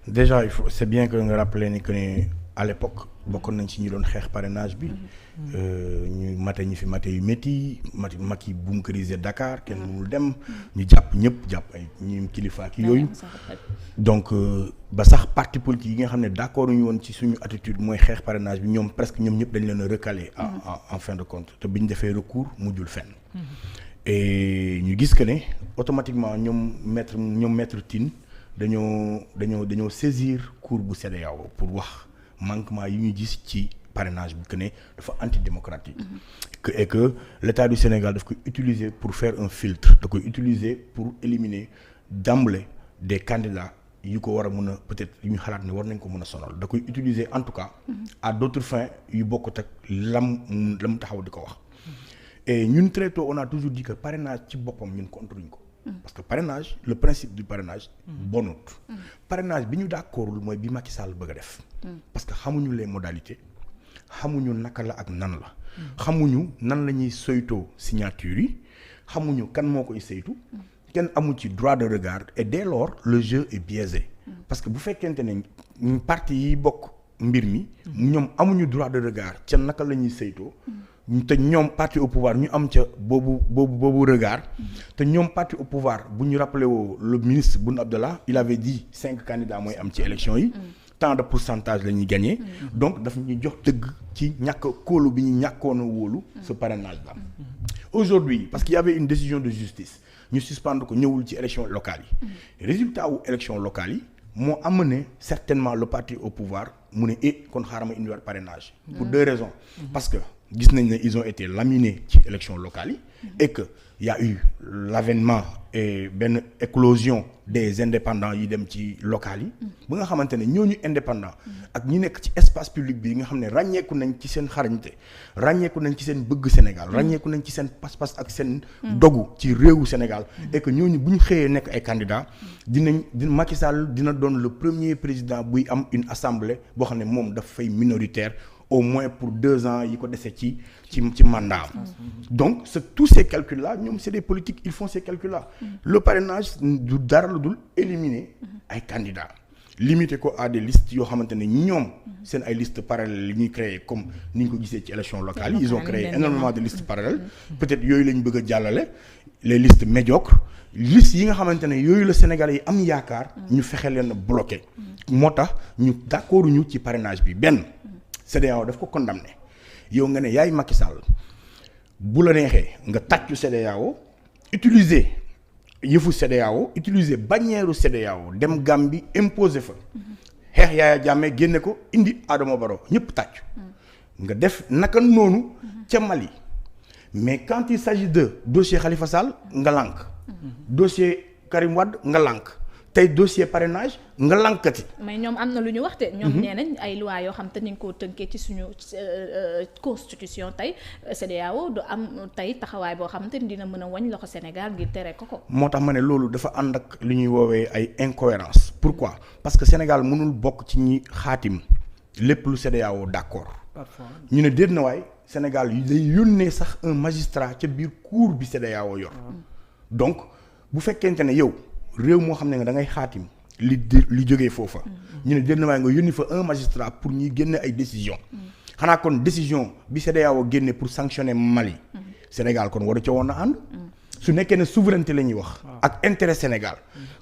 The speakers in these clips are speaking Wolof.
déjà c'est bien que nga rappeler ni que ne à l'époque bokkoon nañ ci ñu doon xeex parrainage bi. ñu mate ñi fi mate yu métti Macky bunkeriser Dakar kenn mënul dem. ñu jàpp ñëpp jàpp ay ñi kilifa ki yooyu. donc ba sax parti politique yi nga xam ne d'accord ñu woon ci suñu attitude mooy xeex parrainage bi ñoom presque ñoom ñëpp dañ leen a recalé. en fin de compte te bi ñu defee recours mujjul fenn. et ñu gis que ne automatiquement ñoom maître Tine dañoo saisir cour bu CEDEAO pour wax manquement yi ñu gis ci parrainage bi que ne dafa antidémocratique. et que l'État du Sénégal daf koy utiliser pour faire un filtre da koy utiliser pour éliminer d'emblée des candidats yu ko war a mën a peut-être yu ñu xalaat ne war nañ ko mën a sonal da koy utiliser en tout cas à d'autres fins yu bokkut ak lam taxaw di ko wax. et ñun très tôt on a toujours dit que parrainage ci boppam ñun contruñ ko. parce que parrainage le principe du parrainage bonut. parrainage bi ñu d'accordul mooy bi Macky Sall bëgg a def. parce que xamuñu les modalités xamuñu naka la ak nan la. xamuñu nan la ñuy saytoo signature yi xamuñu kan moo koy saytu. kenn amu ci droit de regard et dès lors le jeu est biaisé. parce que bu fekkente ne parti yi bokk mbir mi. ñoom amuñu droit de regard ca naka la ñuy saytoo. te ñoom parti au pouvoir ñu am ca boobu regard. te ñoom parti au pouvoir bu ñu rappelé woo le ministre Boun Abdallah il avait dit 5 candidats mooy am ci élection yi. tant de pourcentage la ñuy gagné. donc daf ñuy jox dëgg ci ñàkk kóolu bi ñu ñàkkoon a wóolu ce parrainage là. aujourd'hui parce qu'il y avait une décision de justice ñu suspendre ko ñëwul ci élection locale yi. résultat wu élection locale yi moo amené certainement le parti au pouvoir mu ne kon xaaral ma indiwaat parrainage. pour 2 raisons. parce que gis nañ ne ils ont été laminés ci élection locale yi. et que y a eu l'avènement et benn éclosion des indépendants yi dem ci locales yi. ba nga xamante ne ñooñu indépendant ak ñi nekk ci espace public bi nga xam ne ràññeeku nañ ci seen xarañte ràññeeku nañ ci seen bëgg Sénégal ràññeeku nañ ci seen pas-pas ak seen dogu ci réewu Sénégal. et que ñooñu bu ñu xëyee nekk ay candidats Macky Sall dina doon le premier président buy am une assemblée boo xam ne moom daf fay minoritaire. au moins pour 2 ans yi ko dese ci mandat am. donc tous ces calculs là ñoom c'est des politiques ils font ces calculs là. le parrainage du dara lu dul éliminer ay candidats limiter ko à des listes yoo xamante ne ñoom seen ay listes parallèles li ñuy créer comme ni ñu ko gisee ci élection locale yi ils ont créé énormément de listes parallèles peut-être yooyu lañ bëgg a jàllale les listes médiocres listes yi nga xamante ne yooyu la Sénégalais yi am yaakaar ñu fexe leen a bloquer moo tax ñu d'accord ñu ci parrainage bi benn CEDEAO daf ko condamné yow nga ne yaay Macky Sall bu la neexee nga tàccu CEDEAO utiliser yëfu CEDEAO utiliser bannière CEDEAO dem Gambie imposer fa xeex Yaya Jammeh génne ko indi Adama Barrow ñëpp tàccu nga def naka noonu ca Mali mais quand il s'agit de dossier Khalifa Sall nga lànk dossier Karim Wade nga lànk tey dossier parrainage nga lankati. mais ñoom am na lu ñu wax te ñoom nee nañ ay loi yoo xam te ni nga koo tënkee ci suñu constitution tey CEDEAO du am tey taxawaay boo xam te ni dina mën a wañ loxo Sénégal ngir tere ko. moo tax ma ne loolu dafa ànd ak li ñuy woowee ay incohérence pourquoi parce que Sénégal mënul bokk ci ñi xaatim lépp lu CEDEAO d'accord. ñu ne déet na waay Sénégal yu day yónnee sax un magistrat ca biir cour bi CEDEAO yor. donc bu fekkente ne yow. réew moo xam ne nga da ngay xaatim li jógee foofa. ñu ne déet na waaye nga yónni fa un magistrat pour ñuy génne ay décision xanaa kon décision bi CEDEAO génne pour sanctionner Mali. Sénégal kon waru ca woon a ànd. su nekkee ne souveraineté la ñuy wax. ak intérêt Sénégal.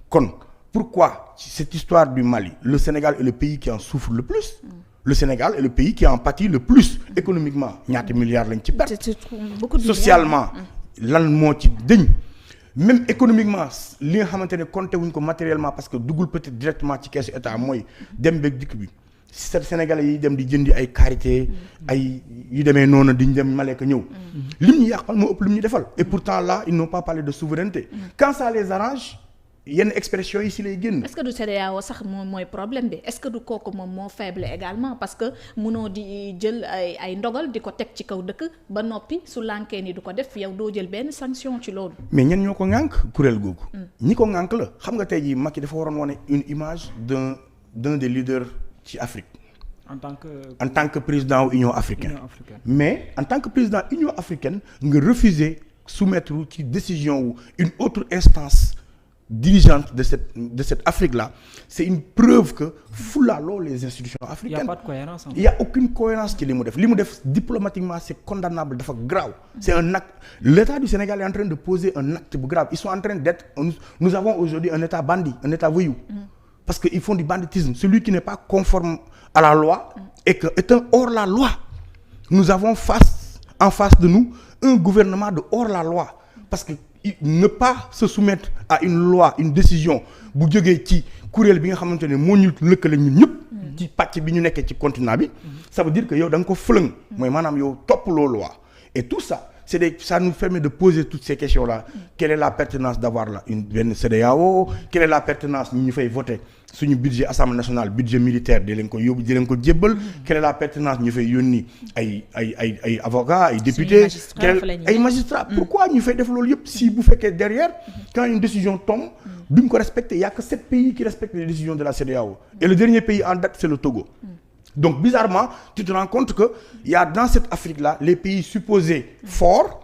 kon pourquoi cette histoire du Mali le Sénégal est le pays qui en souffre le plus. le Sénégal est le pays qui en pâtit le plus économiquement ñaata milliards lañ ci perte. socialement lan moo ci dëñ. même économiquement li nga xamante ne compté wuñ ko matériellement parce que duggul peut-être directement ci keesu état mooy dem beeg dikk bi Sénégalais yi dem di jëndi ay karité ay yu demee noonu di dem Malika ñëw. lim ñu yàqal moo ëpp lim ñu defal. et pourtant là ils n'ont pas parlé de souveraineté. quand ça les arrange yenn expression yi si lay génn. est-ce que du CEDEAO sax moom mooy problème bi est-ce que du kooku moom moo faible également parce que mënoo di jël ay ndogal di ko teg ci kaw dëkk ba noppi su lànkee ni du ko def yow doo jël benn sanction ci loolu. mais ñen ñoo ko ŋànk kuréel googu. ñi ko ŋànk la xam nga tey jii Macky dafa waroon wane une image d'un des leaders ci Afrique. en tant que président wu Union africaine. mais en tant que président Union africaine nga refuser soumettre ci décision wu une autre instance. dirigeante de cette Afrique-là, c'est une preuve que fulaaloo les institutions africaines. Il n'y a pas de cohérence. Il n'y a aucune cohérence ci li mu def diplomatiquement c'est condamnable, dafa grave. C'est un acte. L'État du Sénégal est en train de poser un acte grave. Ils sont en train d'être. Nous avons aujourd'hui un État bandit, un État voyou. Parce qu'ils font du banditisme. Celui qui n'est pas conforme à la loi est un hors-la-loi. Nous avons en face de nous un gouvernement de hors-la-loi. Parce que ne pas se soumettre à une loi, une décision bu jógee ci kuréel bi nga xamante ne moo ñu lëkkale ñun ñëpp ci pàcc bi ñu nekkee ci continent bi ça veut dire que yow da nga ko fëlëng mooy maanaam yow topp loo loi et tout ça ça nous permet de poser toutes ces questions-là. Quelle est la pertinence d'avoir là benn CEDEAO? Quelle est la pertinence ñu fay voter suñu budget Assemblée nationale budget militaire di leen ko yóbbu di leen ko jébbal? Quelle est la pertinence ñu fay yónni ay avocats ay députés ay magistrats? Pourquoi ñu fay def loolu yëpp si bu fekkee derrière quand une décision tombe duñ ko respecter? Il y a que 7 pays qui respectent les décisions de la CEDEAO et le dernier pays en date c'est le Togo. Donc bizarrement tu te rends compte que il y a dans cette Afrique-là les pays supposés forts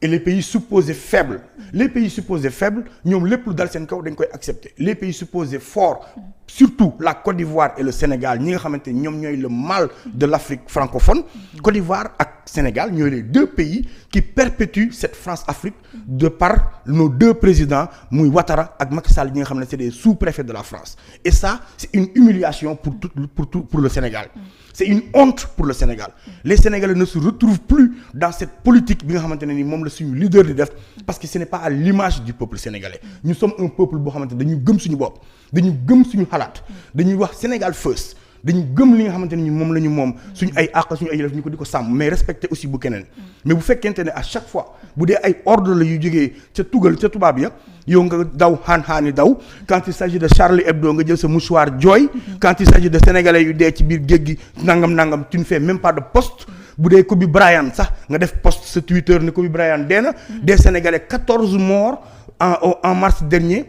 et les pays supposés faibles. Les pays supposés faibles ñoom lépp lu dal seen kaw dañ koy accepter. Les pays supposés forts surtout la Côte d'Ivoire et le Sénégal ñi nga xamante ni ñoom ñooy le mal de l'Afrique francophone. Côte d'Ivoire ak Sénégal ñooy les 2 pays qui perpétuent cette France-Afrique de par nos 2 présidents muy Ouattara ak Macky Sall ñi nga xam ne c'est des sous-préfets de la France. Et ça c'est une humiliation pour le Sénégal. C'est une honte pour le Sénégal. Les Sénégalais ne se retrouvent plus dans cette politique bi nga xamante ne ni moom la suñu leader di def parce que ce n'est pas à l'image du peuple sénégalais. Nous sommes un peuple boo xamante ne dañu gëm suñu bopp dañu gëm suñu xalaat dañuy wax Sénégal first dañu gëm li nga xamante ne ni moom la ñu moom suñu ay àq suñu ay yelleef ñu ko di ko sàmm mais respecter aussi bu keneen mais bu fekkente ne à chaque fois bu dee ay ordre la yu jógee ca tubaab ya yow nga daw xaan-xaani daw quand il s'agit de Charlie Hebdo nga jël sa mouchoir jooy quand il s'agit de sénégalais yu dee ci biir géej gi nangam tu ne fais même pas de post bu dee Kobe Bryant sax nga def post sa Twitter ne Kobe Bryant dee na des sénégalais 14 morts en mars dernier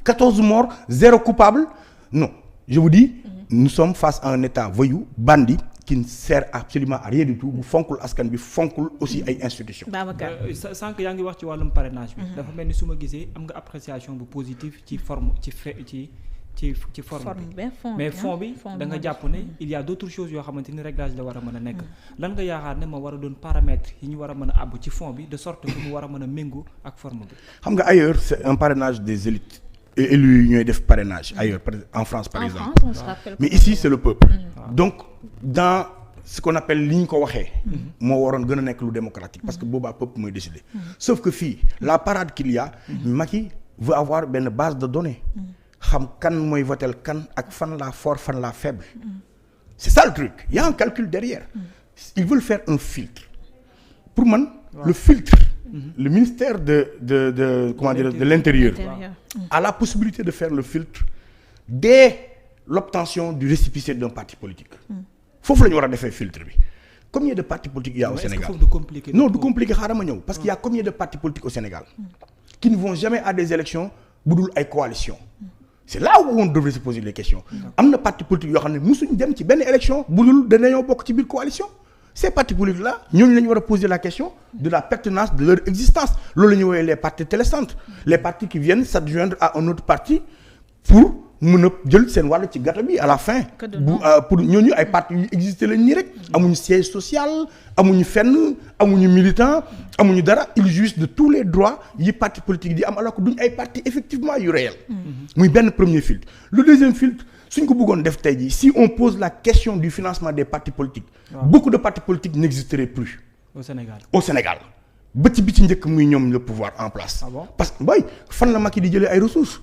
14 morts 0 coupable non je vous dis nous sommes face à un état voyou bandit qui ne sert absolument à rien du tout bu fonkul askan bi fonkul aussi ay institutions. Babacar sànq yaa ngi wax ci wàllum parrainage bi. dafa mel ni su ma gisee am nga appréciation bu positive ci forme ci forme bi mais fond bi da nga jàpp ne il y a d'autres choses yoo xamante ni réglage la war a mën a nekk. lan nga yaakaar ne ma war a doon paramètres yi ñu war a mën a àbb ci fond bi de sorte que mu war a mën a méngoo ak forme bi. xam nga ailleurs c'est un parrainage des élites. Et élus ñooy def parrainage ailleurs en France par exemple mais ici c'est le peuple donc dans ce qu'on appelle li ñu ko waxee moo waroon gën a nekk lu démocratique parce que boobaa peuple mooy décider sauf que fii la parade qu'il y a Macky veut avoir benn base de données xam kan mooy votel kan ak fan la fort fan la faible c'est ça le truc il y a un calcul derrière ils veulent faire un filtre pour man le filtre le ministère de comment dire de l'intérieur a la possibilité de faire le filtre dès l'obtention du récépissé d'un parti politique foofu la ñu war a defee filtre bi combien de partis politiques il y a au Sénégal non du compliqué xaaral ma ñëw parce qu'il y a combien de partis politiques au Sénégal qui ne vont jamais à des élections bu dul ay coalitions c'est là où on devrait se poser les questions am na parti politique yoo xam ne musuñ dem ci benn élection bu dul dañoo bokk ci biir coalition ces partis politiques là ñooñu la ñu war a poser la question de la pertinence de leur existence loolu la ñu woowee les partis télécentres les partis qui viennent s'adjoindre à un autre parti pour mën a jël seen wàll ci gâteau bi à la fin pour ñooñu ay partis yu existé lañ nii rek amuñu siège social amuñu fenn amuñu militant amuñu dara ils jouissent de tous les droits yi partis politiques di am alors que duñ ay partis effectivement yu réel muy benn premier filtre le deuxième filtre suñ ko bëggoon def tey jii si on pose la question du financement des partis politiques beaucoup de partis politiques n'existeraient plus au Sénégal ba ci bi ci njëkk muy ñoom le pouvoir en place parce que boy fan la Macky di jëlee ay ressources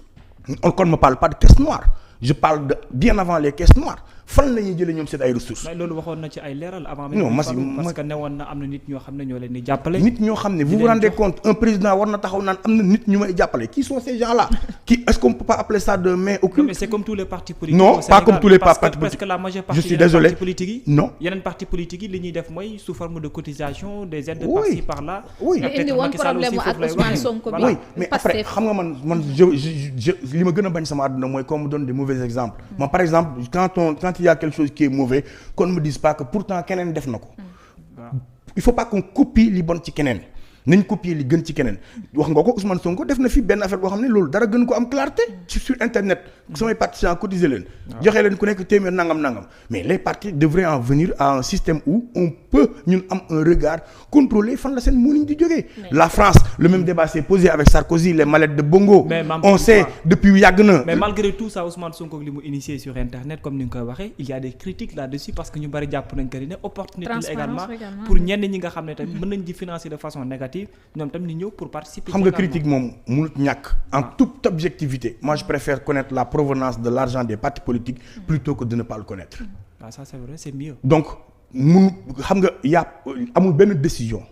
on ne me parle pas de caisse noire je parle de bien avant les caisses noires fan la ñuy jëlee ñoom seen ay ressources. mais loolu waxoon na ci ay leeral avant. non parce que newoon na am na nit ñoo xam ne ñoo leen di jàppale. nit ñoo xam ne vous vous rendez compte un président war na taxaw naan am na nit ñu may jàppale qui sont ces gens-là. qui est-ce qu'on peut pas appeler ça de main occulte. non mais c'est comme tous les partis politiques. non pas comme tous les partis politiques parce que la majeure partie. je suis désolé partis politiques yi. non yeneen partis politiques yi li ñuy def mooy sous forme de cotisation des aides par-ci par-là. oui mais indi woon problème ak Ousmane Sonko bi. oui mais après xam nga man je li ma gën a bañ sama àdduna mooy qu'on me donne des mauvais exemples. moi par exemple quand il y a quelque chose qui est mauvais qu'on ne me dise pas que pourtant keneen def na ko. il faut pas qu'on copie li bon ci keneen nañ copier li gën ci keneen wax nga ko Ousmane Sonko def na fi benn affaire boo xam ne loolu dara gën ko am clarté sur internet samay partisans cotiser leen joxe leen ku nekk téeméer nangam mais les partis devraient en venir à un système où on peut ñun am un regard contrôlé fan la seen mënuñ di jógee la France le même débat s'est posé avec Sarkozy les mallettes de Bongo on sait depuis yàgg na mais malgré tout ça Ousmane Sonko li mu initié sur internet comme ni nga koy waxee il y a des critiques là-dessus parce que ñu bari jàpp nañ que ne opportunité la également pour ñenn ñi nga xam ne tamit mën nañ di financer de façon négative ñoom tam ni ñëw pour participer. xam nga critique moom mënut ñàkk en toute objectivité moi je préfère connaître la provenance de l'argent des partis politiques plutôt que de ne pas le connaître. Ça c'est vrai c'est mieux. donc xam nga amul benn décision.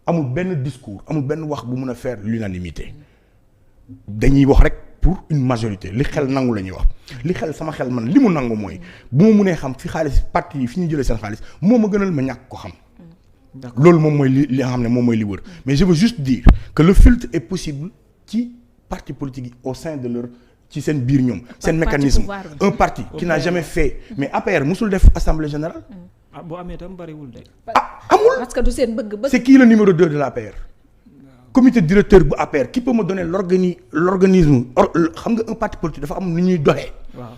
amul benn discours amul benn wax bu mën a faire l'unanimité dañuy wax rek pour une majorité li xel nangu la ñuy wax li xel sama xel man li mu nangu mooy bu ma mënee xam fi xaalis parti yi fi ñu jëlee seen xaalis moo ma gënal ma ñàkk ko xam. loolu moom mooy li nga xam ne moom mooy li wër mais je veux juste dire que le filtre est possible ci parti politique yi au sein de leur ci seen biir ñoom seen mécanisme un parti qui n'a jamais fait mais APR musul def assemblée générale boo amee tam bariwul de amul parce que du seen bëgg-bëgg c'est qui le numéro 2 de l'APR comité directeur bu APR qui peut me donner l'organisme xam nga un parti politique dafa am nu ñuy doxee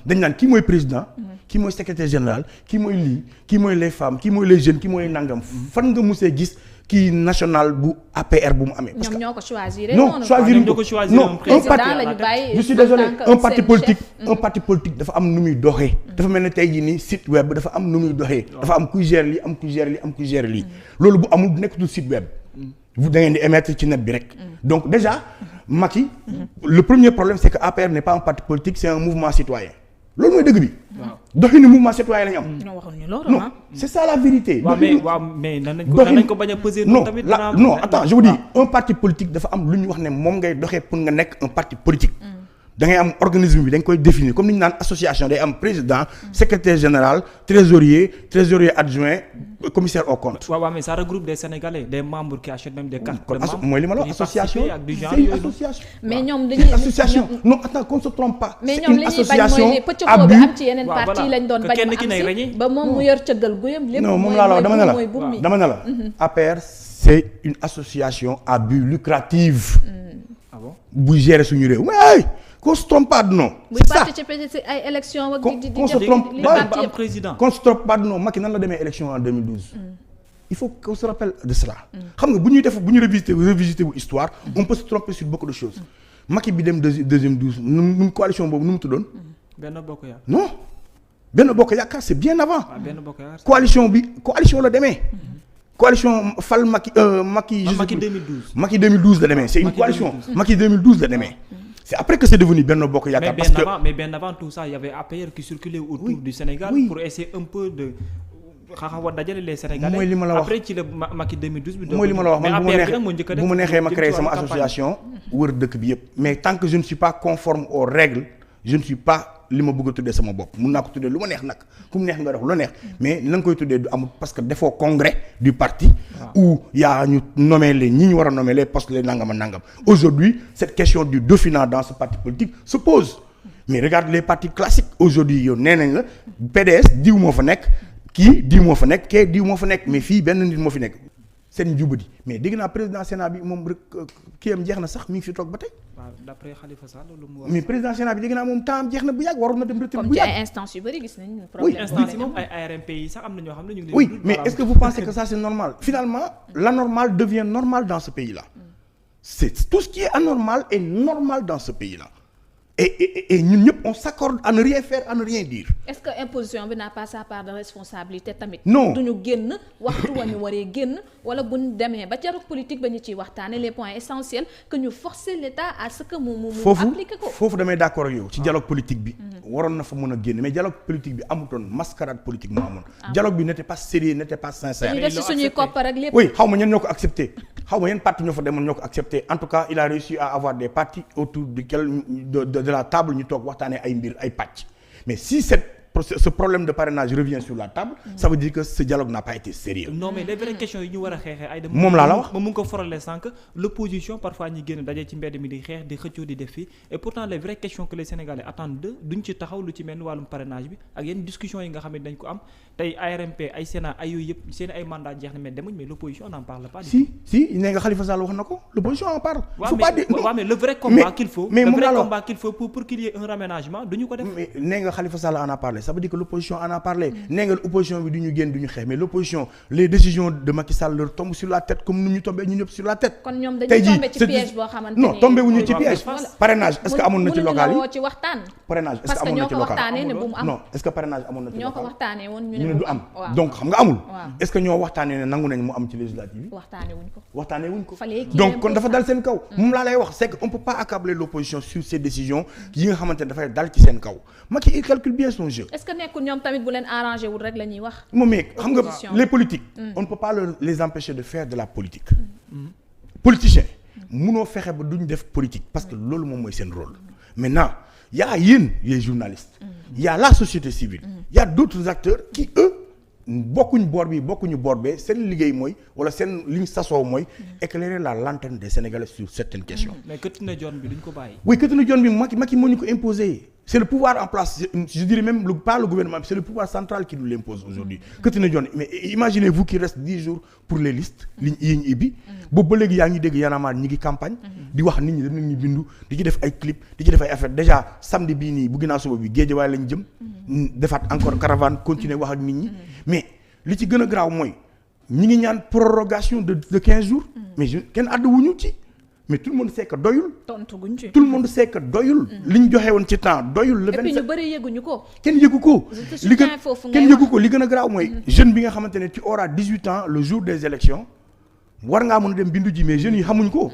dañ naan kii mooy président kii mooy secrétaire général kii mooy lii kii mooy les femmes kii mooy les jeunes kii mooy nangam fan nga musee gis kii national bu APR bu mu amee. parce que ñoom ñoo ko choisir. non choisir ko choisir non un parti je suis désolé un parti politique dafa am nu muy doxee. dafa mel ne tey jii nii site web dafa am nu muy doxee. dafa am kuy gérer lii am kuy gérer lii am kuy gérer lii. loolu bu amul nekkatul site web. vous da ngeen di émettre ci net bi rek. donc déjà Macky. le premier problème c'est que APR n'est pas un parti politique c'est un mouvement citoyen. loolu mooy dëgg bi. waaw doxinu mouvement citoyen la ñu am. non c'est ça la vérité. mais nañ ko bañ a peser. non non attends je vous dis un parti politique dafa am lu ñu wax ne moom ngay doxee pour nga nekk un parti politique. da ngay am organisme bi dañ koy définir comme ni ñu naan association day am président secrétaire général trésorier adjoint commissaire aux comptes. waaw mais ça regroupe des Sénégalais des membres qui achètent même des cartes de membres. mooy li ma la wax association c'est une association. mais ñoom dañuy association non attends qu'on se trompe pas. mais ñoom li ñuy bañ mooy ne pëccëgoo bi am ci yeneen parti lañ doon bañ mu am si ba moom mu yor cëggal guyam. lépp non moom laa la wax dama ne la APR c'est une association à but lucratif. ah bon buy gérer suñu réew mais qu'on se trompe pas de nom. c'est ça participer ci ay élections ak qu'on se trompe pas président. qu'on se trompe pas de nom Macky nan la demee élection en 2012. il faut qu'on se rappelle de cela. xam nga bu ñu revisiter bu histoire. on peut se tromper sur beaucoup de choses. Macky bi dem deuxième 12 nu coalition boobu nu mu tuddoon. Benno Bokk Yaakaar. non Benno Bokk Yaakaar c'est bien avant. Benno Bokk Yaakaar coalition la demee. coalition fal Macky. Macky 2012. Macky 2012 la demee c'est une coalition. Macky 2012 la demee. c'est après que c'est devenu Benno Bokk Yaakaar. mais bien avant tout ça il y avait APR qui circulait autour du Sénégal. pour essayer un peu de xaw dajale les Sénégalais. mooy li ma la wax après ci la Macky 2012 bi. mooy li ma la wax man bu ma neexee ma créer sama association. wër dëkk bi yëpp mais tant que je ne suis pas conforme aux règles je ne suis pas li ma bëgg a tuddee sama bopp mun naa ko tuddee lu ma neex nag ku mu neex nga def lu neex mais na nga koy tuddee du amul parce que defoo congrès du parti. où yaa ñu nommer les ñi ñu war a nommer les postes les nangam a nangam. aujourd'hui cette question du dauphinat dans ce parti politique se pose mais regarde les partis classiques aujourd'hui yow nee nañ la PDS diw moo fa nekk kii diw moo fa nekk kee diw moo fa nekk mais fii benn nit moo fi nekk seen njubadi mais dégg naa président Sénat bi moom rek kii am jeex na sax mi ngi fi toog ba tey. waaw d'après Khalifa Sall lu mu wax. mais président Sénat bi dégg naa moom temps am jeex na bu yàgg waroon na dem retraite bu comme yàgg. ci ay instances yu bari gis nañu problème. oui instances yi moom ay ARMP yi sax am na ñoo xam ne ñu ngi. oui mais est-ce que vous pensez que ça c'est normal finalement l'anormal devient normal dans ce pays-là. c'est tout ce qui est anormal est normal dans ce pays-là. et ñun ñëpp on s'accorde à ne rien faire à ne rien dire. est-ce que imposition bi n'a pas sa part de responsabilité tamit. non duñu génn waxtu wa ñu waree génn wala bu ñu demee ba dialogue politique ba ñu ciy waxtaanee les points essentiels que ñu forcer l'État à ce que mu appliquer ko. foofu damay d'accord ak yow ci dialogue politique bi. waroon na fa mën a génn mais dialogue politique bi amutoon mascarade politique moo amoon. dialogue bi n'était pas sérieux n'était pas sincère. ñu def ci suñuy koppar ak lépp. oui xaw ma ñan ñoo ko accepté xaw ma yan parti ñoo fa demoon ñoo ko accepté en tout cas il a réussi à avoir des partis autour duquel de la table ñu toog waxtaanee ay mbir ay pàcc mais si cette ce problème de parrainage revient sur la table ça veut dire que ce dialogue n'a pas été sérieux. Non mais les vraies questions yi ñu war a xeexee ay dem moom laa la wax ma mu ngi ko forale sànq l'opposition parfois ñi génn daje ci mbedd mi di xeex di xëccoo di def fii et pourtant les vraies questions que les Sénégalais attendent de duñ ci taxaw lu ci mel ni wàllum parrainage bi ak yenn discussions yi nga xam ne dañ ko am tey ARMP ay Sénat ay yooyu yëpp seen ay mandat jeex na mais demuñ mais l'opposition n'en parle pas. si nee nga Khalifa Sall wax na ko l'opposition en parle. waaw mais le vrai combat qu'il faut le vrai combat qu'il faut pour qu'il y ait un raménagement duñu ko def. mais nee nga Khalifa Sall en a parlé ça veut dire que l'opposition en a parlé. nee nga l'opposition bi duñu génn duñu xeex mais l'opposition les décisions de Macky Sall leur tombent sur la tête comme nu ñu tombé ñun ñëpp sur la tête. kon ñoom dañuy tombé ci piège boo xamante ne non tombé wuñu ci piège. parrainage est-ce que amoon na ci local yi ci waxtaan. parrainage est-ce que amoon na ci local non est-ce que parrainage amoon na ci local ñoo ko waxtaanee woon ñu ne du am donc xam nga amul. est-ce que ñoo waxtaanee ne nangu nañ mu am ci législative yi. waxtaanee wuñ ko. donc kon dafa dal seen kaw. moom laa lay wax c'est que on peut pas accabler l'opposition sur ces décisions yi nga xamante ne dafay dal ci seen kaw Macky il calcule bien son jeu. est-ce que nekkul ñoom tamit bu leen arrangé wul rek la ñuy wax. moom mais xam nga les politiques. on ne peut pas les empêcher de faire de la politique. politicien munoo fexe ba duñ def politique parce que loolu moom mooy seen rôle. maintenant y a yéen les journalistes. y a la société civile. y a d'autres acteurs qui eux bokkuñ boor bi bokkuñu boor bee seen liggéey mooy wala seen li ñu sasoo mooy éclairer la lanterne des Sénégalais sur certaines questions. mais këtt na joon bi duñ ko bàyyi. oui këtt na joon bi Macky moo ñu ko imposer. C'est le pouvoir en place, je dirais même pas le gouvernement, c'est le pouvoir central qui nous l'impose aujourd'hui. Mais imaginez-vous qu'il reste 10 jours pour les listes ligne yi ñu ibbi boobu ba léegi yaa ngi dégg Y'en a marre ñi ngi campagne di wax nit ñi dañ ñu bindu di ci def ay clip di ci def ay affaire déjà samedi bii nii bu ginnaaw suba bi Guédiawaye lañ jëm defaat encore caravane continuer wax ak nit ñi mais li ci gën a graaw mooy ñi ngi ñaan prorogation de 15 jours mais kenn àdduwuñu ci mais tout le monde sait que doyul. tontu guñ ci. tout le monde sait que doyul. li ñu joxe woon ci temps doyul. le 27 et puis ñu bëri yëguñu ko. kenn yëgu ko. li gën a garaaw mooy. jeune bi nga xamante ne tu auras 18 ans le jour des élections war ngaa mën a dem bindu ji mais jeunes yi xamuñ ko.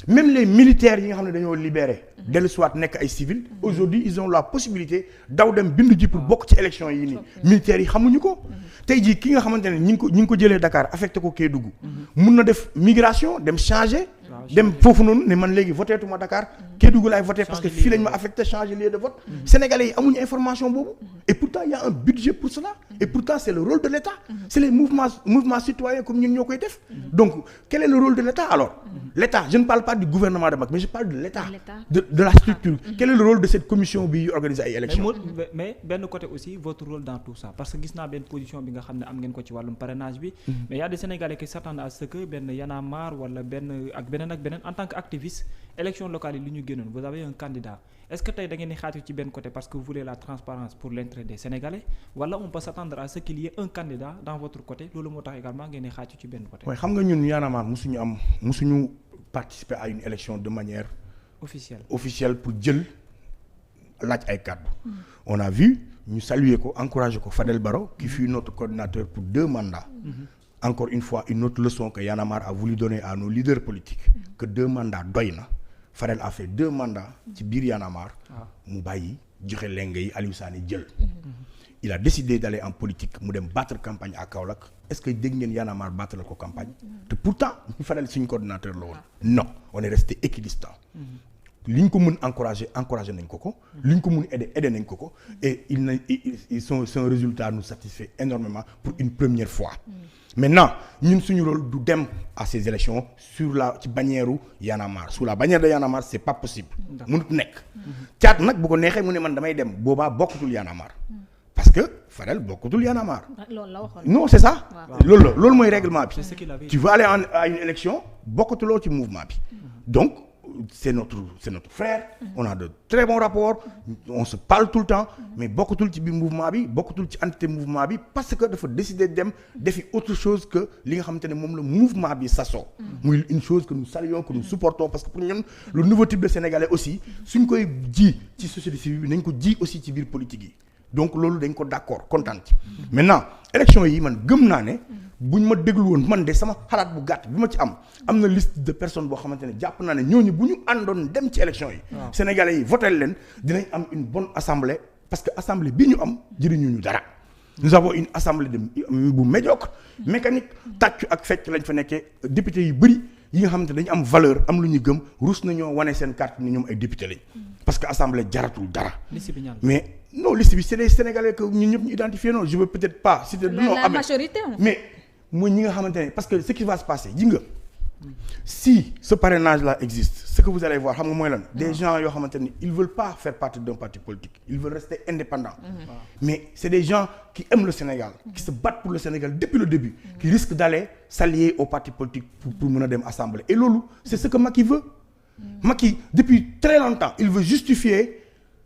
même les militaires yi nga xam ne dañoo libéré. dellu soit nekk ay civils. aujourd'hui ils ont la possibilité daw dem bindu ji pour bokk ci élections yi nii. militaires yi xamuñu ko. tey jii ki nga xamante ne ñi ngi ko jëlee Dakar affecté ko Kédougou. mun na def migration dem changer. dem foofu noonu ne man léegi voté tuma Dakar Kédougou laay voté parce que fii lañ ma affecté changer lieu de vote. Sénégalais yi amuñu information boobu. et pourtant il y a un budget pour cela. et pourtant c'est le rôle de l'État. c'est les mouvements citoyens comme ñun ñoo koy def. donc quel est le rôle de l'État alors. l'État je ne parle pas du gouvernement de Macky mais je parle de l'État. de la structure. quel est le rôle de cette commission bi organiser ay élections. mais benn côté aussi votre rôle dans tout ça parce que gis naa benn position bi nga xam ne am ngeen ko ci wàllum parrainage bi. mais y a des Sénégalais qui s'attendent à ce que benn Y'en a marre wala benn ak beneen en tant qu'activiste élection locale yi li ñu génnoon vous avez un candidat est-ce que tey da ngeen di xaatu ci benn côté parce que vous voulez la transparence pour l'intérêt des Sénégalais wala on peut s'attendre à ce qu'il y ait un candidat dans votre côté loolu moo tax également ngeen di xaatu ci benn côté. mooy xam nga ñun Y'en a marre musuñu participer à une élection de manière officielle pour jël laaj ay kàddu. on a vu ñu saluer ko encourager ko Fadel Barro qui fut notre coordinateur pour 2 mandats. Encore une fois une autre leçon que Y'en a marre a voulu donner à nos leaders politiques que 2 mandats doy na Fadel a fait 2 mandats ci biir Y'en a marre mu bàyyi joxe lenge yi Aliou Sané jël il a décidé d'aller en politique mu dem battre campagne à Kaolack est-ce que dégg ngeen Y'en a marre battre la ko campagne te pourtant Fadel suñu coordinateur la woon non on est resté équidistant li ñu ko mën encourager nañ ko li ñu ko mën aider nañ ko et son résultat nous satisfait énormément pour une première fois. Maintenant ñun suñu rôle du dem à ces élections ci bannière Y'en a marre sous la bannière de Y'en a marre c'est pas possible. mënut nekk. caat nag bu ko neexee mu ne man damay dem boobaa bokkutul Y'en a marre parce que Fadel bokkutul Y'en a marre. loolu la waxoon non c'est ça. loolu mooy règlement bi. tu veux aller à une élection bokkutuloo ci mouvement bi. donc c'est notre frère. on a de très bons rapports on se parle tout le temps mais bokkutul ci biir mouvement bi bokkutul ci entité mouvement bi parce que dafa décider dem defi autre chose que li nga xamante ne moom la mouvement bi sasoo. muy une chose que nous saluons que nous supportons parce que pour ñun le nouveau type de Sénégalais aussi suñ koy ji ci société civile bi nañ ko ji aussi ci biir politique yi donc loolu dañ ko d'accord kontaan ci. maintenant élection yi man gëm naa ne. buñ ma déglu woon man de sama xalaat bu gàtt bi ma ci am na liste de personnes boo xamante ne jàpp naa ne ñooñu bu ñu àndoon dem ci élection yi. Sénégalais yi voté leen dinañ am une bonne assemblée parce que assemblée bi ñu am jëriñu ñu dara. nous avons une assemblée bu médiocre mécanique tàccu ak fecc lañ fa nekkee député yu bëri yi nga xamante ne dañu am valeur am lu ñu gëm rus nañoo wane seen carte ni ñoom ay député lañ parce que assemblée jaratul dara. mais non liste bi c'est des Sénégalais que ñun ñëpp ñu identifié noonu je veux peut-être pas citer la majorité mais mooy ñi nga xamante ne parce que ce qui va se passer ji nga si ce parrainage là existe ce que vous allez voir xam nga mooy lan des gens yoo xamante ne ils veulent pas faire partie d'un parti politique ils veulent rester indépendants mais c'est des gens qui aiment le Sénégal qui se battent pour le Sénégal depuis le début qui risquent d'aller s'allier aux partis politiques pour mën a dem assemblée et loolu c'est ce que Macky veut Macky depuis très longtemps il veut justifier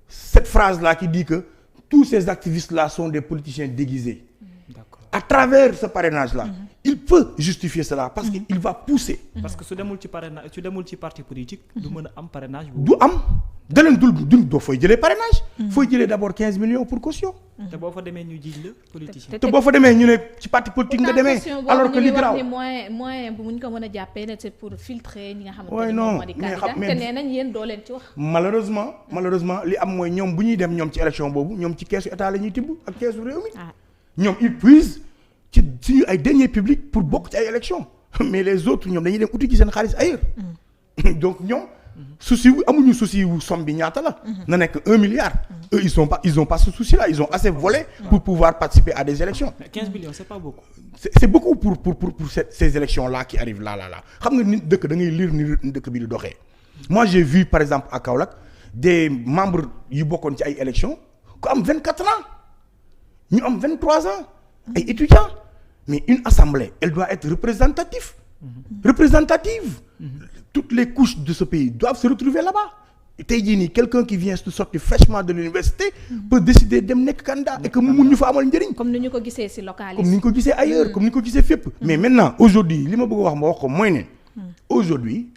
cette phrase là qui dit que tous ces activistes là sont des politiciens déguisés à travers ce parrainage là il peut justifier cela parce que il va pousser. parce que su demul ci parrainage su demul ci parti politique. du mën a am parrainage. du am da leen doo fooy jëlee parrainage. fooy jëlee d'abord 15 millions pour caution. te boo fa demee ñu jiiñ la politicien. te boo fa demee ñu ne ci parti politique nga demee. alors que li garaaw moyen bu ñu ko mën a jàppee ne c'est pour filtrer ñi nga xamante ne moom moo di candidat te nee nañ yéen doo leen ci wax. malheureusement li am mooy ñoom bu ñuy dem ñoom ci élection boobu ñoom ci keesu état la ñuy tibb ak keesu réew mi. ñoom ils puisent ci suñu ay deniers publics pour bokk ci ay élections mais les autres ñoom dañuy dem uti ci seen xaalis ailleurs donc ñoom souci wu amuñu souci wu somme bi ñaata la na nekk 1 milliard eux ils ont pas ce souci là ils ont assez volé pour pouvoir participer à des élections. mais 15 millions c'est pas beaucoup. c'est beaucoup pour ces élections là qui arrivent là xam nga nit dëkk da ngay lire ni dëkk bi di doxee. moi j'ai vu par exemple à Kaolack des membres yu bokkoon ci ay élections ku am 24 ans ñu am 23 ans. ay étudiants mais une assemblée elle doit être représentative toutes les couches de ce pays doivent se retrouver là-bas tey jii nii quelqu'un qui vient de sortir fraîchement de l'université peut décider dem nekk candidat et que mu mun ñu fa amal njëriñ comme ni ñu ko gisee ci local yi comme ni ñu ko gisee ailleurs comme ni ñu ko gisee fépp mais maintenant aujourd'hui li ma bëgg a wax ko mooy ne aujourd'hui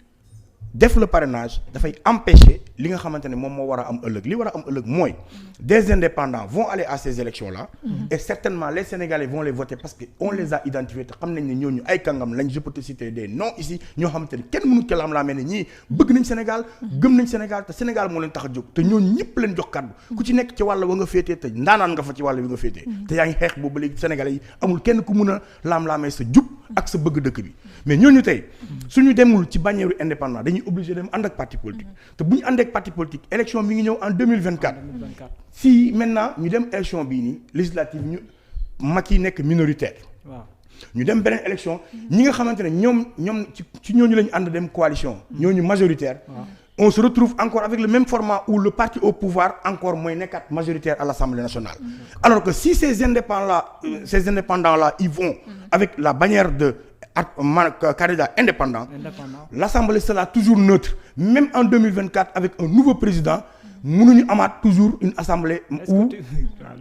def le parrainage dafay empêcher li nga xamante ne moom moo war a am ëllëg li war a am ëllëg mooy des indépendants vont aller à ces élections là et certainement les Sénégalais vont les voter parce que on les a identifiés te xam nañ ne ñooñu ay kàngam lañ je peux te citer des noms ici ñoo xamante ne kenn mënu ko lam-laamee ne ñii bëgg nañ Sénégal gëm nañ Sénégal te Sénégal moo leen tax a jóg te ñooñu ñëpp leen jox kàddu ku ci nekk ci wàll wa nga féetee te ndaanaan nga fa ci wàll wi nga féetee te yaa ngi xeex boobu léegi Sénégalais yi amul kenn ku mun a lam-laamee sa jub ak sa bëgg dëkk bi mais ñooñu tey suñu demul ci bannière indépendant dañuy obligé dem ànd ak parti politique te bu ñu ànd ak parti politique élection mi ngi ñëw en 2024 si maintenant ñu dem élection bii nii législative ñu Macky nekk minoritaire waaw ñu dem beneen élection ñi nga xamante ne ñoom ci ñooñu la ñu ànd dem coalition ñooñu majoritaire on se retrouve encore avec le même format où le parti au pouvoir encore mooy nekkaat majoritaire à l'Assemblée nationale alors que si ces indépendants là ils vont avec la bannière de candidat indépendant l'Assemblée sera toujours neutre même en 2024 avec un nouveau président mënuñu amaat toujours une assemblée où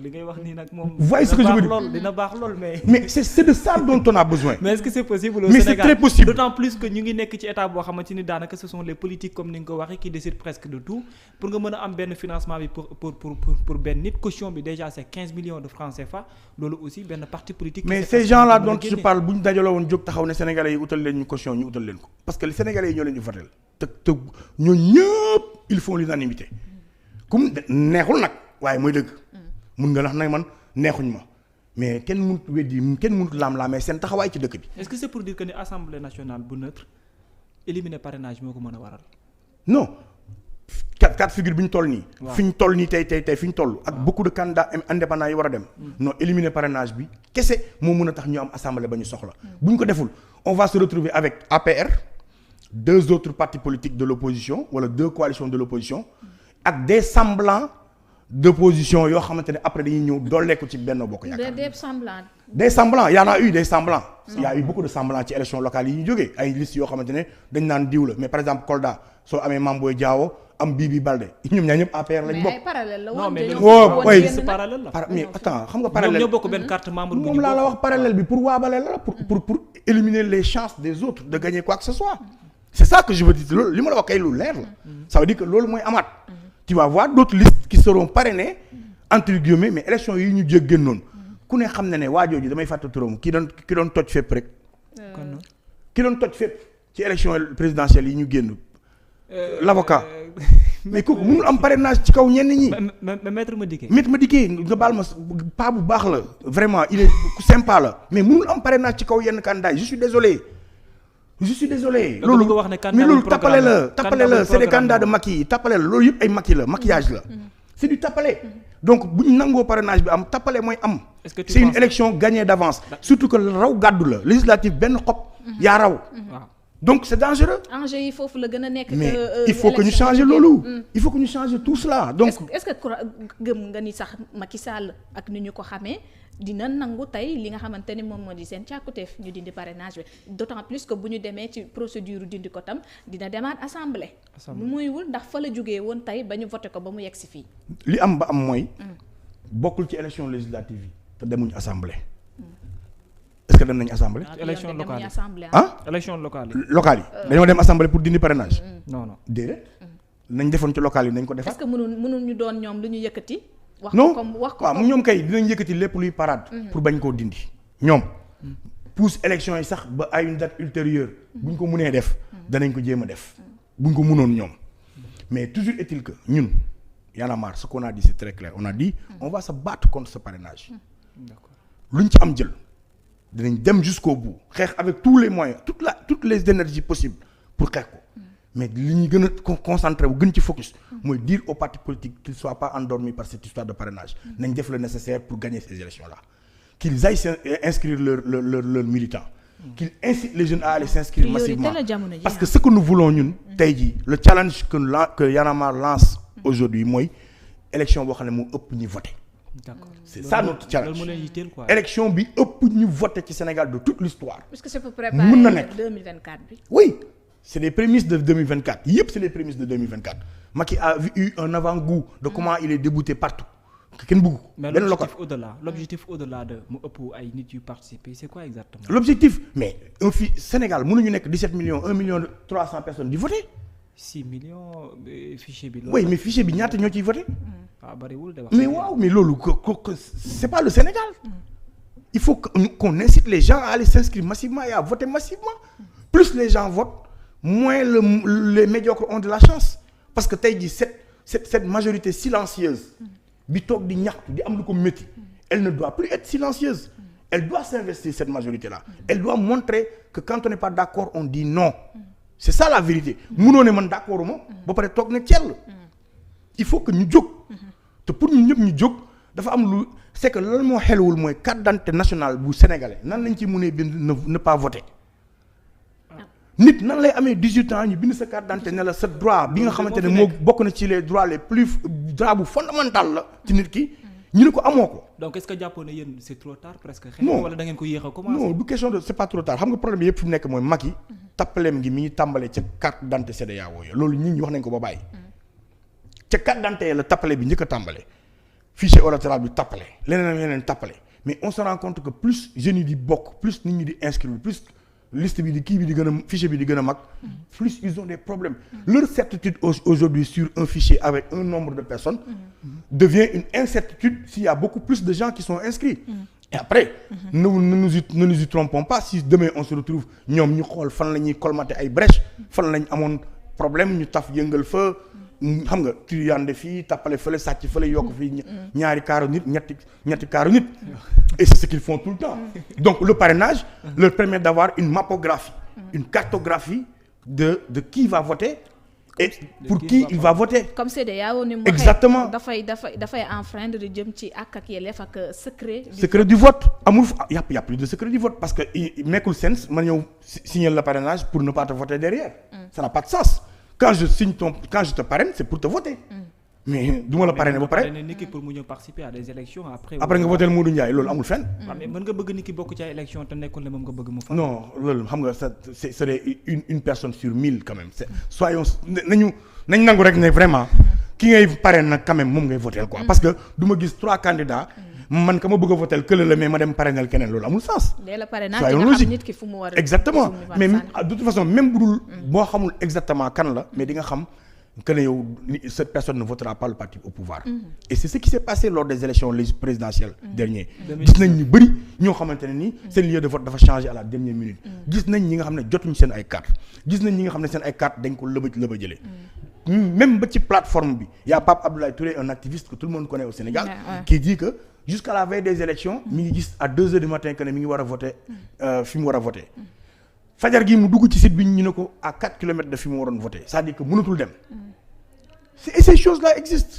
li ngay wax nii nag moom voyez ce que je veux dire dina baax lool mais c'est de ça dont on a besoin mais est-ce que c'est possible au mais Sénégal c'est très possible d'autant plus que ñu ngi nekk ci état boo xamante ni daanaka ce sont les politiques comme ni nga ko waxee qui décident presque de tout pour nga mën a am benn financement bi pour benn nit caution bi déjà c'est 15 millions de francs CFA loolu aussi benn parti politique mais ces gens-là dont je parle bu ñu dajaloo woon jóg taxaw ne Sénégalais yi utal leen ñu caution ñu utal leen ko parce que les Sénégalais yi ñoo leen di voter te ñoo ñëpp ils font l'unanimité comme neexul nag waaye mooy dëgg mun nga wax nag man neexuñ ma mais kenn mënut weddi kenn mënut laam-laamee seen taxawaay ci dëkk bi. est-ce que c'est pour dire que ni assemblée nationale bu neutre éliminer parrainage moo ko mën a waral. non quatre figures bi ñu toll nii. fi ñu toll nii tey fi ñu toll. ak beaucoup de candidats indépendants yi war a dem. non éliminer parrainage bi kese moo mën a tax ñu am assemblée ba ñu soxla. bu ñu ko deful on va se retrouver avec APR 2 autres partis politiques de l'opposition wala 2 coalitions de l'opposition ak des semblants d'opposition yoo xamante ne après dañuy ñëw dooleeku ci Benno Bokk Yaakaar. des semblants y en a eu des semblants. y a eu beaucoup de semblants ci élections locales yi ñu jógee ay listes yoo xamante ne dañ naan diw la mais par exemple Kolda soo amee Mame Boye Diao am Bibi Baldé ñoom ñaar ñëpp APR lañ bokk. mais ay parallèle la woon mais parallèle la. mais attends xam nga parallèle ñoo bokk benn carte membre bu ñu moom laa la wax parallèle bi pour waabale la pour éliminer les chances des autres de gagner quoi que ce soit. c'est ça que je veux dire loolu li ma la wax kay lu leer la. ça veut dire que loolu mooy amaat. tu vas voir d'autres listes qui seront parrainées entre guillemets mais élection yi ñu jég génnoon ku ne xam na ne waa jooju damay fàtte turam ki doon toj fépp rek. ki doon toj fépp ci élection présidentielle yi ñu génn. l'avocat mais kooku mënul am parrainage ci kaw ñenn ñi. mais maître Madické nga baal ma pas bu baax la vraiment il est sympa la mais mënul am parrainage ci kaw yenn candidat je suis désolé je suis désolé. loolu mais loolu tappale la c'est des candidats de Macky tappale la loolu yëpp ay Macky la maquillage la. c'est du tappale. donc bu ñu nangoo parrainage bi am tappale mooy am. c'est une élection gagnée d'avance. surtout que raw gàddu la législative benn xob. yaa raw. donc c'est dangereux. enjeu yi foofu la gën a nekk. mais il faut que ñu changer loolu. il faut que ñu changer tout cela donc. est-ce que gëm nga ni sax Macky Sall ak ni ñu ko xamee dina nangu tey li nga xamante ni moom moo di seen càkkuteef ñu dindi parrainage bi d'autant plus que bu ñu demee ci procédure dindi ko tam dina demaat assemblée. mu muyul ndax fa la jógee woon tey ba ñu voté ko ba mu yegg si fii. li am ba am mooy. bokkul ci élection législative yi te demuñu assemblée. est-ce que dem nañu assemblée. élection locale yi élection locale yi. locale yi dañoo dem assemblée pour dindi parrainage. non déedéet. nañ defoon ci locale yi nañ ko defaat. est-ce que mënul ñu doon ñoom lu ñu yëkkati. wax ko waaw ñoom kay dinañ yëkkati lépp luy parade. pour bañ koo dindi. ñoom pousse élection yi sax ba à une date ultérieure. buñ ko mënee def. danañ ko jéem a def. buñ ko mënoon ñoom. mais toujours est-il que ñun Y en a marre ce qu'on a dit c'est très clair on a dit on va se battre contre ce parrainage. d'accord luñ ci am jël. dinañ dem jusqu'au bout xeex avec tous les moyens toutes les énergies possibles pour xeex ko mais li ñu gën a concentré wu gën ci focus mooy dire aux partis politiques qu'ils soient pas endormis par cette histoire de parrainage nañ def le nécessaire pour gagner ces élections là qu'ils aillent inscrire leurs militants qu'ils incitent les jeunes à aller s'inscrire massivement parce que ce que nous voulons ñun tey jii le challenge que Y en a marre lance aujourd'hui mooy élection boo xam ne moo ëpp ñi voté. D'accord. C'est ça notre challenge. Élection bi ëpp ñu voté ci Sénégal de toute l'histoire. Est-ce que c'est pour préparer 2024 bi. Oui, c'est les prémices de 2024. Yëpp c'est les prémices de 2024. Macky a eu un avant-goût de comment il est débouté partout. Kenn bëgg ko. Mais l'objectif au-delà de mu ëpp ay nit yu participer, c'est quoi exactement? L'objectif, mais Sénégal mënuñu nekk 17 millions 1 million 300 personnes di voter. 6 millions fichier bi. Oui, mais fichier bi ñaata ñoo ciy voter? Bariwul de wax. Mais waaw mais loolu c'est pas le Sénégal. Il faut qu'on incite les gens à aller s'inscrire massivement et à voter massivement. Plus les gens votent, moins les médiocres ont de la chance. Parce que tey jii cette majorité silencieuse bi toog di ñaxtu di am lu ko métti elle ne doit plus être silencieuse. Elle doit s'investir cette majorité-là. Elle doit montrer que quand on n'est pas d'accord on dit non. C'est ça la vérité. Munoo ne man d'accord ma ba pare toog ne cell. Il faut que ñu jóg. te pour ñu ñëpp ñu jóg dafa am lu c'est que loolu moo xelwul mooy carte d'identité nationale bu sénégalais nan lañ ci mënee bind ne pas voter nit nan lay amee 18 ans ñu bind sa carte d'identité ne la sa droit bi nga xamante ne moo bokk na ci les droits les plus droit bu fondamental la ci nit ki ñu ne ko amoo ko. donc est-ce que jàppoon na yéen c'est trop tard presque. non wala da ngeen ko yéex a commencer. non du question de c'est pas trop tard xam nga problème bi yëpp fi mu nekk mooy Macky tappaleem gi mi ngi tàmbalee ca carte d'identité CEDEAO ya loolu ñi wax nañ ko ba bàyyi. ca carte d'identité la tappale bi njëkk a tàmbale fichier électoral bi tappale leneen tappale mais on se rend compte que plus jeunes yi di bokk plus nit ñi di inscrire plus liste bi di kii bi di gën a fichier bi di gën a mag plus ils ont des problèmes leur certitude aujourd'hui sur un fichier avec un nombre de personnes devient une incertitude s'il y a beaucoup plus de gens qui sont inscrits et après ne nous y trompons pas si demain on se retrouve ñoom ñu xool fan la ñuy colmater ay brèches fan lañ amoon problème ñu taf yëngal fa xam nga triyande fii tappale fële sàcc fële yokk fii ñaari kaaru nit ñetti kaaru nit et c'est ce qu'ils font tout le temps donc le parrainage leur permet d'avoir une mappographie une cartographie de qui va voter et pour qui il va voter comme CEDEAO ni mu exactement dafay enfreindre di jëm ci ak yelleef ak secret du vote amul y a plus de secret du vote parce que meekul sens man ñëw signer le parrainage pour ne pas te voter derrière ça n'a pas de sens quand je te parraine c'est pour te voter. mais du ma la parrainer ba pare. nit ki pour mu ñëw participer à des élections après nga voter Modou Ndiaye loolu amul fenn. mais mën nga bëgg nit ki bokk ci ay élections te nekkul ne moom nga bëgg mu fa. non loolu xam nga c'est une personne sur 1000 quand même soyons nañ nangu rek ne vraiment ki ngay parrainer nag quand même moom ngay voter quoi parce que du ma gis 3 candidats. man ka ma bëgg a voter kële la mais ma dem parrainel keneen loolu amul sens. soyons logique exactement mais de toute façon même bu dul boo xamul exactement kan la mais di nga xam que ne yow cette personne ne votera pas le parti au pouvoir. et c'est ce qui s'est passé lors des élections présidentielles dernières. gis nañ ñu bëri ñoo xamante ne ni seen lieu de vote dafa changé à la dernière minute. gis nañ ñi nga xam ne jotuñu seen ay carte gis nañ ñi nga xam ne seen ay carte dañ ko lëbëjële même ba ci plateforme bi y a Pape Abdoulaye Touré un activiste que tout le monde connaît au Sénégal qui dit que jusqu'à la veille des élections mi ngi gis à 2 heures du matin que ne mi ngi war a voter fi mu war a voter fajar gi mu dugg ci site bi ñu ne ko à 4 kilomètres de fi mu waroon voter c'est-à-dire que mënatul dem. Ces choses-là existent.